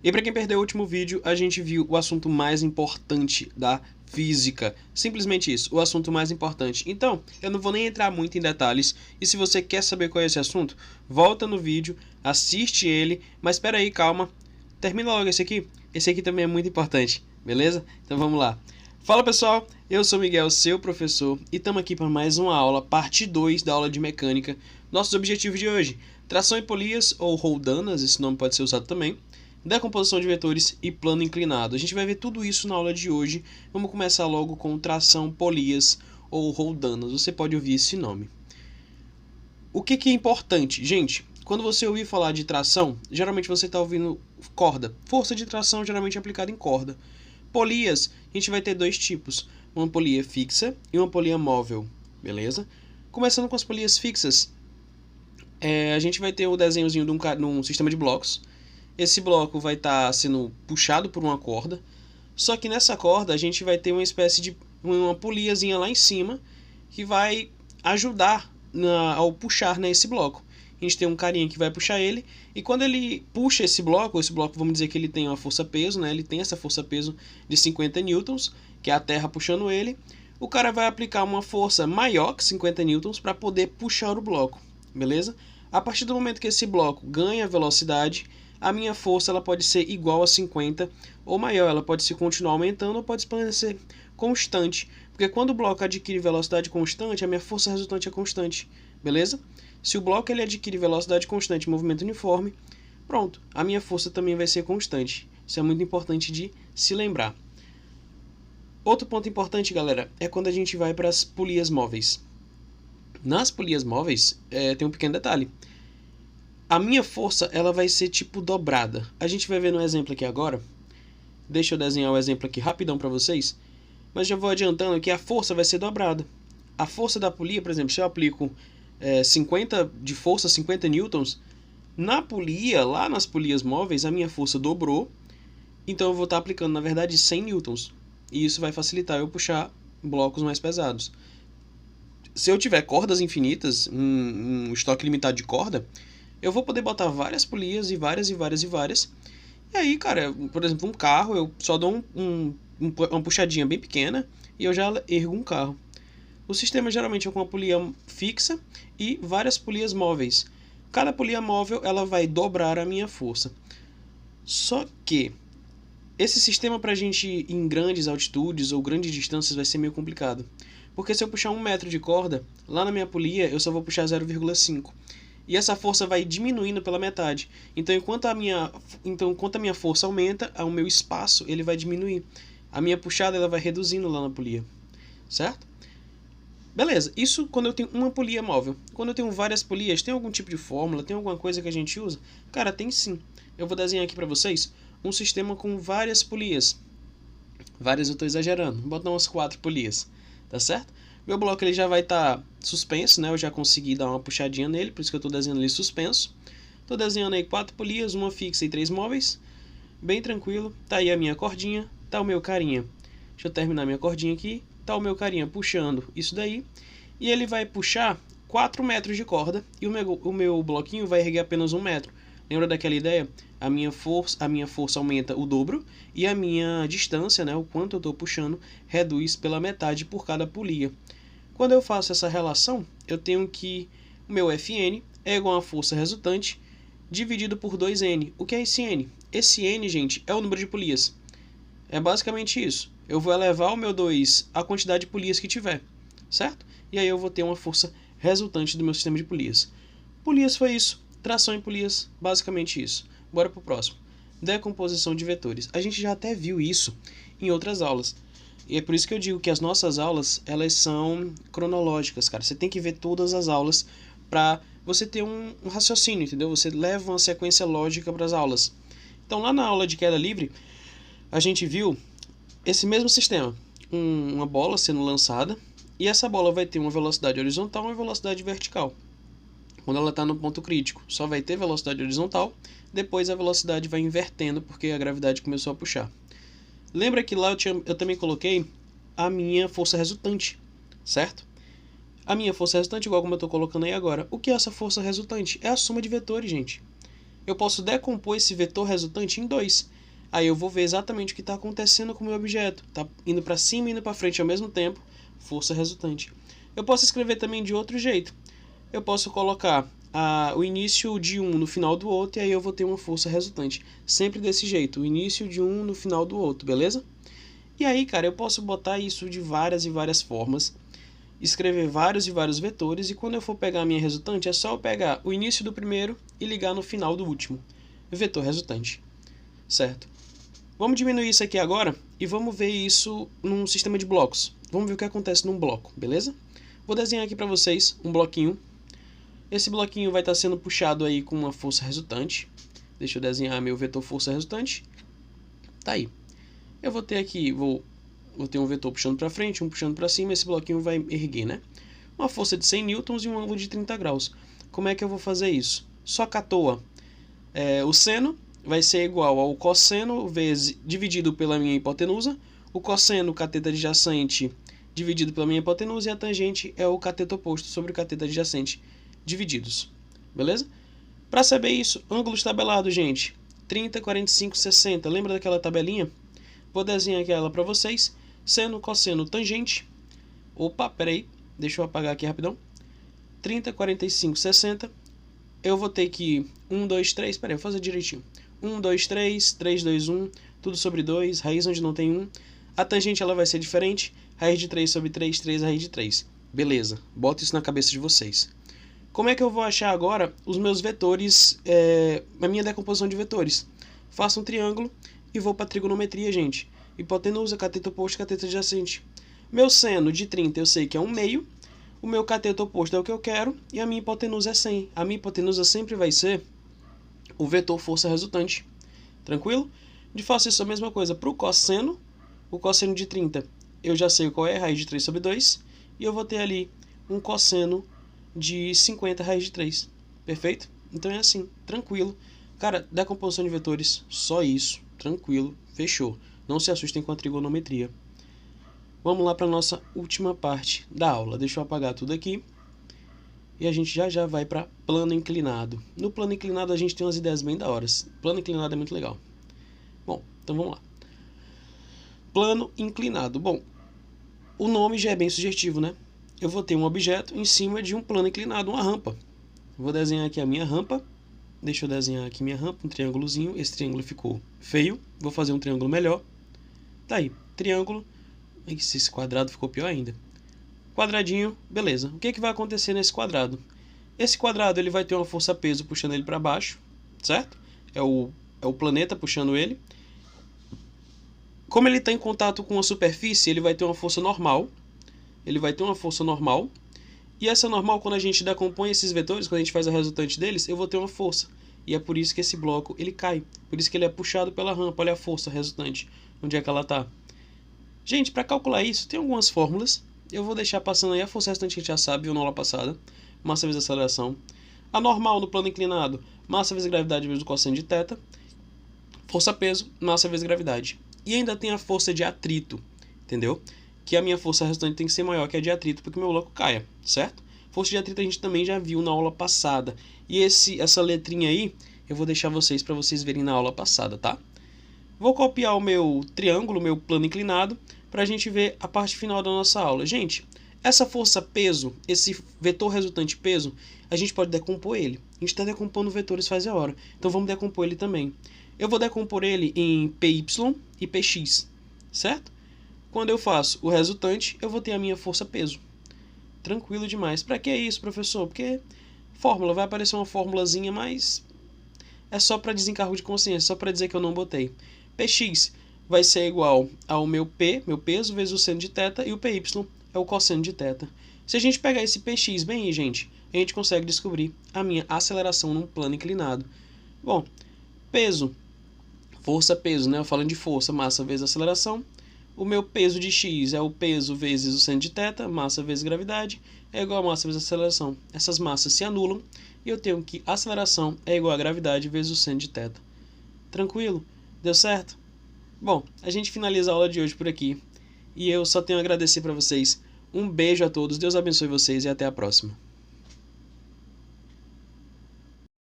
E para quem perdeu o último vídeo, a gente viu o assunto mais importante da física. Simplesmente isso, o assunto mais importante. Então, eu não vou nem entrar muito em detalhes. E se você quer saber qual é esse assunto, volta no vídeo, assiste ele. Mas espera aí, calma. Termina logo esse aqui. Esse aqui também é muito importante, beleza? Então vamos lá. Fala pessoal, eu sou o Miguel, seu professor, e estamos aqui para mais uma aula, parte 2 da aula de mecânica. Nossos objetivos de hoje: tração e polias, ou roldanas, esse nome pode ser usado também, decomposição de vetores e plano inclinado. A gente vai ver tudo isso na aula de hoje. Vamos começar logo com tração, polias ou roldanas. Você pode ouvir esse nome. O que é importante? Gente, quando você ouvir falar de tração, geralmente você está ouvindo corda. Força de tração geralmente é aplicada em corda. Polias, a gente vai ter dois tipos. Uma polia fixa e uma polia móvel. Beleza? Começando com as polias fixas, a gente vai ter o desenhozinho de um sistema de blocos. Esse bloco vai estar sendo puxado por uma corda, só que nessa corda a gente vai ter uma espécie de uma poliazinha lá em cima que vai ajudar ao puxar esse bloco. A gente tem um carinha que vai puxar ele, e quando ele puxa esse bloco vamos dizer que ele tem uma força-peso, né? Ele tem essa força-peso de 50 newtons, que é a terra puxando ele. O cara vai aplicar uma força maior que 50 newtons para poder puxar o bloco, beleza? A partir do momento que esse bloco ganha velocidade, a minha força ela pode ser igual a 50 ou maior, ela pode se continuar aumentando ou pode permanecer constante, porque quando o bloco adquire velocidade constante, a minha força resultante é constante, beleza? Se o bloco ele adquire velocidade constante e movimento uniforme, pronto, a minha força também vai ser constante. Isso é muito importante de se lembrar. Outro ponto importante, galera, é quando a gente vai para as polias móveis. Nas polias móveis, tem um pequeno detalhe. A minha força ela vai ser tipo dobrada. A gente vai ver no exemplo aqui agora. Deixa eu desenhar o exemplo aqui rapidão para vocês. Mas já vou adiantando que a força vai ser dobrada. A força da polia, por exemplo, se eu aplico 50 de força, 50 newtons, na polia, lá nas polias móveis, a minha força dobrou. Então eu vou estar aplicando, na verdade, 100 newtons. E isso vai facilitar eu puxar blocos mais pesados. Se eu tiver cordas infinitas, um estoque limitado de corda, eu vou poder botar várias polias e várias. E aí, cara, por exemplo, um carro, eu só dou uma puxadinha bem pequena e eu já ergo um carro. O sistema geralmente é com uma polia fixa e várias polias móveis. Cada polia móvel ela vai dobrar a minha força. Só que esse sistema para a gente ir em grandes altitudes ou grandes distâncias vai ser meio complicado. Porque se eu puxar 1 metro de corda, lá na minha polia eu só vou puxar 0,5. E essa força vai diminuindo pela metade. Então, enquanto a minha força aumenta, o meu espaço ele vai diminuir. A minha puxada ela vai reduzindo lá na polia. Certo? Beleza, isso quando eu tenho uma polia móvel. Quando eu tenho várias polias, tem algum tipo de fórmula? Tem alguma coisa que a gente usa? Cara, tem sim. Eu vou desenhar aqui para vocês um sistema com várias polias. Várias eu estou exagerando. Vou botar umas 4 polias. Tá certo? Meu bloco ele já vai estar suspenso, né? Eu já consegui dar uma puxadinha nele, por isso que eu estou desenhando ele suspenso. Estou desenhando aí 4 polias, uma fixa e 3 móveis. Bem tranquilo. Tá aí a minha cordinha, tá o meu carinha. Deixa eu terminar minha cordinha aqui. Tá o meu carinha puxando isso daí. E ele vai puxar 4 metros de corda e o meu bloquinho vai erguer apenas 1 metro. Lembra daquela ideia? A minha força aumenta o dobro e a minha distância, né, o quanto eu estou puxando, reduz pela metade por cada polia. Quando eu faço essa relação, eu tenho que o meu Fn é igual a força resultante dividido por 2N. O que é esse N? Esse N, gente, é o número de polias. É basicamente isso. Eu vou elevar o meu 2 à quantidade de polias que tiver, certo? E aí eu vou ter uma força resultante do meu sistema de polias. Polias foi isso. Tração em polias, basicamente isso. Bora pro próximo. Decomposição de vetores. A gente já até viu isso em outras aulas. E é por isso que eu digo que as nossas aulas, elas são cronológicas, cara. Você tem que ver todas as aulas para você ter um raciocínio, entendeu? Você leva uma sequência lógica para as aulas. Então, lá na aula de queda livre, a gente viu esse mesmo sistema. Uma bola sendo lançada, e essa bola vai ter uma velocidade horizontal e uma velocidade vertical. Quando ela está no ponto crítico, só vai ter velocidade horizontal, depois a velocidade vai invertendo, porque a gravidade começou a puxar. Lembra que lá eu também coloquei a minha força resultante, certo? A minha força resultante, igual como eu estou colocando aí agora. O que é essa força resultante? É a soma de vetores, gente. eu posso decompor esse vetor resultante em 2. Aí eu vou ver exatamente o que está acontecendo com o meu objeto. Está indo para cima e indo para frente ao mesmo tempo, força resultante. Eu posso escrever também de outro jeito. Eu posso colocar o início de um no final do outro e aí eu vou ter uma força resultante. Sempre desse jeito, o início de um no final do outro, beleza? E aí, cara, eu posso botar isso de várias e várias formas, escrever vários e vários vetores, e quando eu for pegar a minha resultante, é só eu pegar o início do primeiro e ligar no final do último. Vetor resultante. Certo? Vamos diminuir isso aqui agora e vamos ver isso num sistema de blocos. Vamos ver o que acontece num bloco, beleza? Vou desenhar aqui para vocês um bloquinho. Esse bloquinho vai estar sendo puxado aí com uma força resultante. Deixa eu desenhar meu vetor força resultante. Tá aí. Eu vou ter aqui, vou ter um vetor puxando para frente, um puxando para cima, esse bloquinho vai erguer, né? Uma força de 100 newtons e um ângulo de 30 graus. Como é que eu vou fazer isso? Só que à toa, o seno vai ser igual ao cosseno vezes, dividido pela minha hipotenusa, o cosseno cateto adjacente dividido pela minha hipotenusa e a tangente é o cateto oposto sobre o cateto adjacente divididos. Beleza? Para saber isso, ângulos tabelados, gente. 30, 45, 60. Lembra daquela tabelinha? Vou desenhar aqui ela para vocês. Seno, cosseno, tangente. Opa, peraí. Deixa eu apagar aqui rapidão. 30, 45, 60. Eu vou ter que 1, 2, 3. Peraí, vou fazer direitinho. 1, 2, 3, 3, 2, 1. Tudo sobre 2. Raiz onde não tem 1. A tangente ela vai ser diferente. Raiz de 3 sobre 3, 3 raiz de 3. Beleza. Bota isso na cabeça de vocês. Como é que eu vou achar agora os meus vetores, a minha decomposição de vetores? Faço um triângulo e vou para a trigonometria, gente. Hipotenusa, cateto oposto, cateto adjacente. Meu seno de 30 eu sei que é 1/2. O meu cateto oposto é o que eu quero. E a minha hipotenusa é 100. A minha hipotenusa sempre vai ser o vetor força resultante. Tranquilo? De faço isso a mesma coisa para o cosseno. O cosseno de 30 eu já sei qual é, raiz de 3 sobre 2. E eu vou ter ali um cosseno de 50 raiz de 3. Perfeito? Então é assim, tranquilo. Cara, decomposição de vetores, só isso. Tranquilo, fechou. Não se assustem com a trigonometria. Vamos lá para a nossa última parte da aula. Deixa eu apagar tudo aqui. E a gente já vai para plano inclinado. No plano inclinado a gente tem umas ideias bem da hora. Plano inclinado é muito legal. Bom, então vamos lá. Plano inclinado. Bom, o nome já é bem sugestivo, né? Eu vou ter um objeto em cima de um plano inclinado, uma rampa. Vou desenhar aqui a minha rampa. Deixa eu desenhar aqui minha rampa, um triângulozinho. Esse triângulo ficou feio. Vou fazer um triângulo melhor. Tá aí, triângulo. Esse quadrado ficou pior ainda. Quadradinho, beleza. O que vai acontecer nesse quadrado? Esse quadrado ele vai ter uma força-peso puxando ele para baixo, certo? É o planeta puxando ele. Como ele está em contato com a superfície, ele vai ter uma força normal. E essa normal, quando a gente decompõe esses vetores, quando a gente faz a resultante deles, eu vou ter uma força. E é por isso que esse bloco ele cai. Por isso que ele é puxado pela rampa. Olha a força resultante. Onde é que ela está? Gente, para calcular isso, tem algumas fórmulas. Eu vou deixar passando aí a força resultante que a gente já sabe, viu na aula passada. Massa vezes aceleração. A normal no plano inclinado, massa vezes gravidade vezes o cosseno de θ. Força-peso, massa vezes gravidade. E ainda tem a força de atrito, entendeu? Que a minha força resultante tem que ser maior que a de atrito para que o meu bloco caia, certo? Força de atrito a gente também já viu na aula passada. E essa letrinha aí, eu vou deixar vocês para vocês verem na aula passada, tá? Vou copiar o meu triângulo, o meu plano inclinado, para a gente ver a parte final da nossa aula. Gente, essa força peso, esse vetor resultante peso, a gente pode decompor ele. A gente está decompondo vetores faz a hora, então vamos decompor ele também. Eu vou decompor ele em PY e PX, certo? Quando eu faço o resultante, eu vou ter a minha força peso. Tranquilo demais. Para que isso, professor? Porque fórmula, vai aparecer uma formulazinha, mas é só para desencargo de consciência, só para dizer que eu não botei. Px vai ser igual ao meu P, meu peso, vezes o seno de θ, e o Py é o cosseno de θ. Se a gente pegar esse Px bem aí, gente, a gente consegue descobrir a minha aceleração num plano inclinado. Bom, peso, força-peso, né? Eu falando de força, massa vezes aceleração. O meu peso de x é o peso vezes o seno de θ, massa vezes gravidade, é igual a massa vezes aceleração. Essas massas se anulam e eu tenho que aceleração é igual a gravidade vezes o seno de θ. Tranquilo? Deu certo? Bom, a gente finaliza a aula de hoje por aqui. E eu só tenho a agradecer para vocês. Um beijo a todos, Deus abençoe vocês e até a próxima.